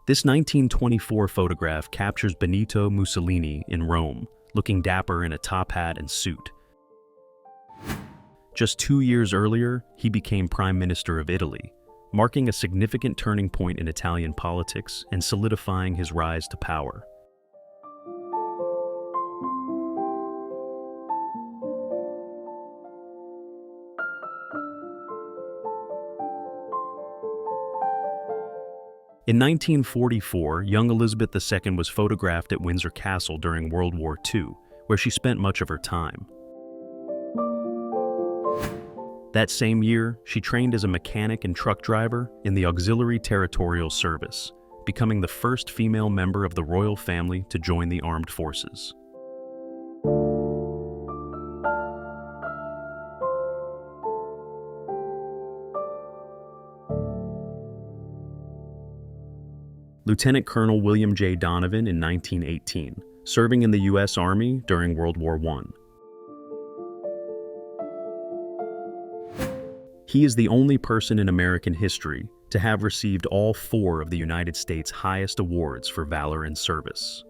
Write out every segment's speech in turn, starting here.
This 1924 photograph captures Benito Mussolini in Rome, looking dapper in a top hat and suit. Just 2 years earlier, he became Prime Minister of Italy, marking a significant turning point in Italian politics and solidifying his rise to power. In 1944, young Elizabeth II was photographed at Windsor Castle during World War II, where she spent much of her time. That same year, she trained as a mechanic and truck driver in the Auxiliary Territorial Service, becoming the first female member of the royal family to join the armed forces. Lieutenant Colonel William J. Donovan in 1918, serving in the U.S. Army during World War I. He is the only person in American history to have received all 4 of the United States' highest awards for valor and service.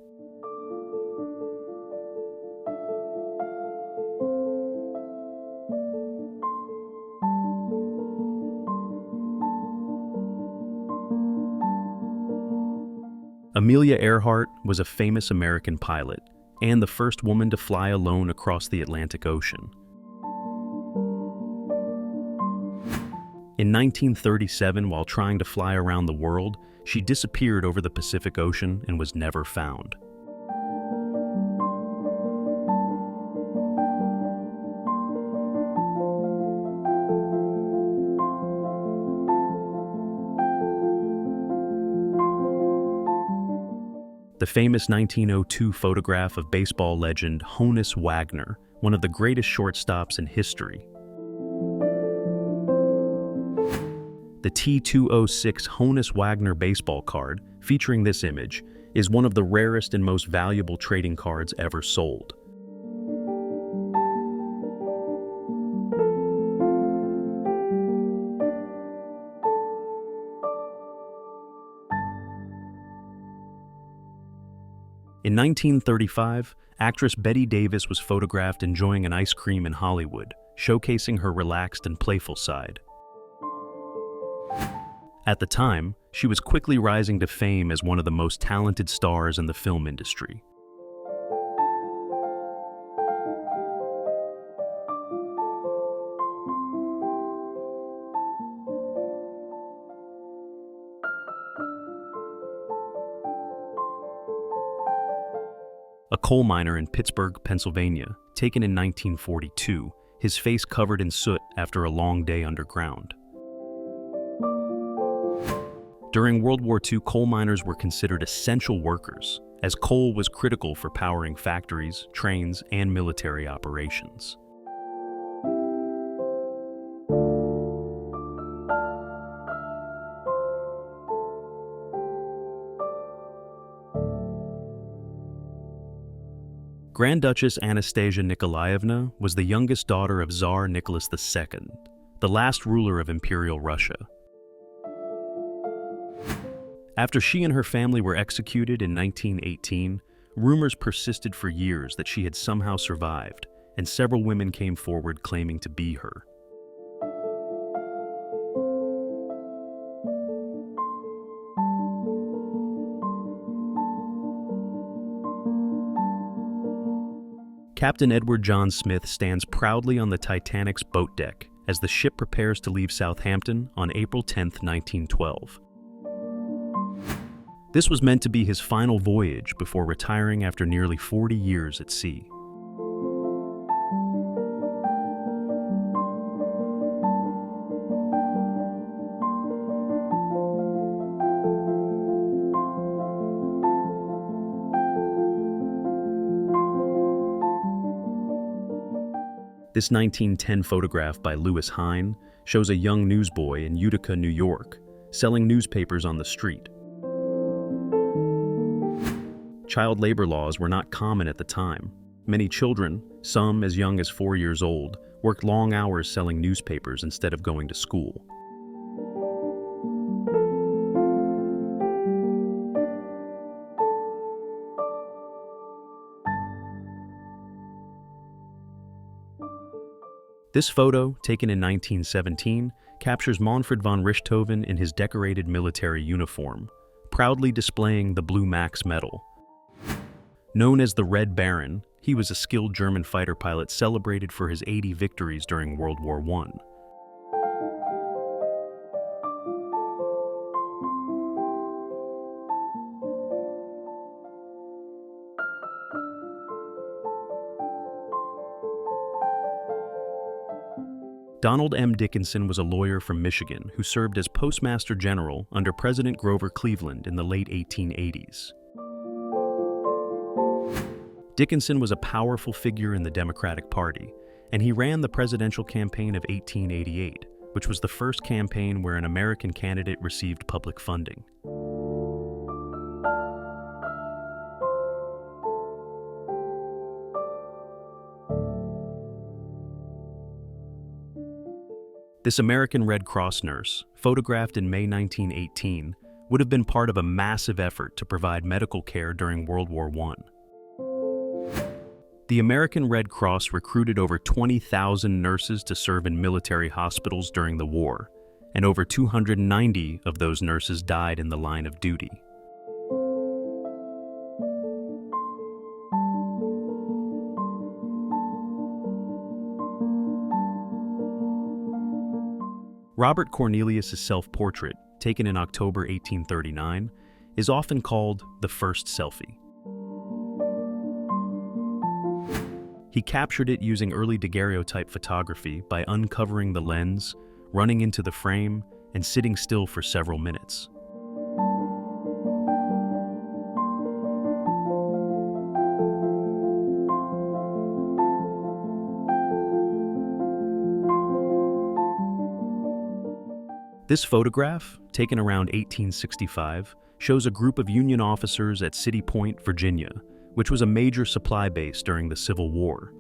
Amelia Earhart was a famous American pilot and the first woman to fly alone across the Atlantic Ocean. In 1937, while trying to fly around the world, she disappeared over the Pacific Ocean and was never found. The famous 1902 photograph of baseball legend Honus Wagner, one of the greatest shortstops in history. The T206 Honus Wagner baseball card, featuring this image, is one of the rarest and most valuable trading cards ever sold. In 1935, actress Bette Davis was photographed enjoying an ice cream in Hollywood, showcasing her relaxed and playful side. At the time, she was quickly rising to fame as one of the most talented stars in the film industry. A coal miner in Pittsburgh, Pennsylvania, taken in 1942, his face covered in soot after a long day underground. During World War II, coal miners were considered essential workers, as coal was critical for powering factories, trains, and military operations. Grand Duchess Anastasia Nikolaevna was the youngest daughter of Tsar Nicholas II, the last ruler of Imperial Russia. After she and her family were executed in 1918, rumors persisted for years that she had somehow survived, and several women came forward claiming to be her. Captain Edward John Smith stands proudly on the Titanic's boat deck as the ship prepares to leave Southampton on April 10, 1912. This was meant to be his final voyage before retiring after nearly 40 years at sea. This 1910 photograph by Lewis Hine shows a young newsboy in Utica, New York, selling newspapers on the street. Child labor laws were not common at the time. Many children, some as young as 4 years old, worked long hours selling newspapers instead of going to school. This photo, taken in 1917, captures Manfred von Richthofen in his decorated military uniform, proudly displaying the Blue Max medal. Known as the Red Baron, he was a skilled German fighter pilot celebrated for his 80 victories during World War I. Donald M. Dickinson was a lawyer from Michigan who served as Postmaster General under President Grover Cleveland in the late 1880s. Dickinson was a powerful figure in the Democratic Party, and he ran the presidential campaign of 1888, which was the first campaign where an American candidate received public funding. This American Red Cross nurse, photographed in May 1918, would have been part of a massive effort to provide medical care during World War I. The American Red Cross recruited over 20,000 nurses to serve in military hospitals during the war, and over 290 of those nurses died in the line of duty. Robert Cornelius' self-portrait, taken in October 1839, is often called the first selfie. He captured it using early daguerreotype photography by uncovering the lens, running into the frame, and sitting still for several minutes. This photograph, taken around 1865, shows a group of Union officers at City Point, Virginia, which was a major supply base during the Civil War.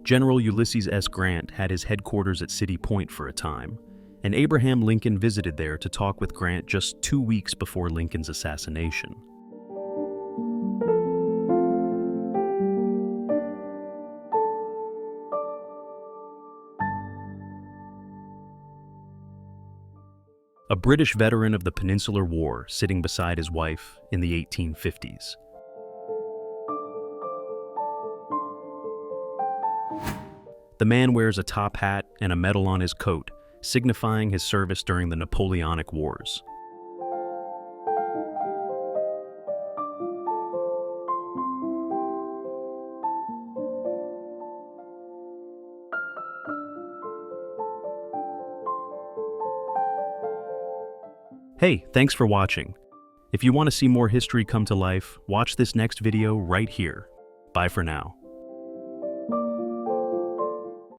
General Ulysses S. Grant had his headquarters at City Point for a time, and Abraham Lincoln visited there to talk with Grant just 2 weeks before Lincoln's assassination. A British veteran of the Peninsular War sitting beside his wife in the 1850s. The man wears a top hat and a medal on his coat, signifying his service during the Napoleonic Wars. Hey, thanks for watching. If you want to see more history come to life, watch this next video right here. Bye for now.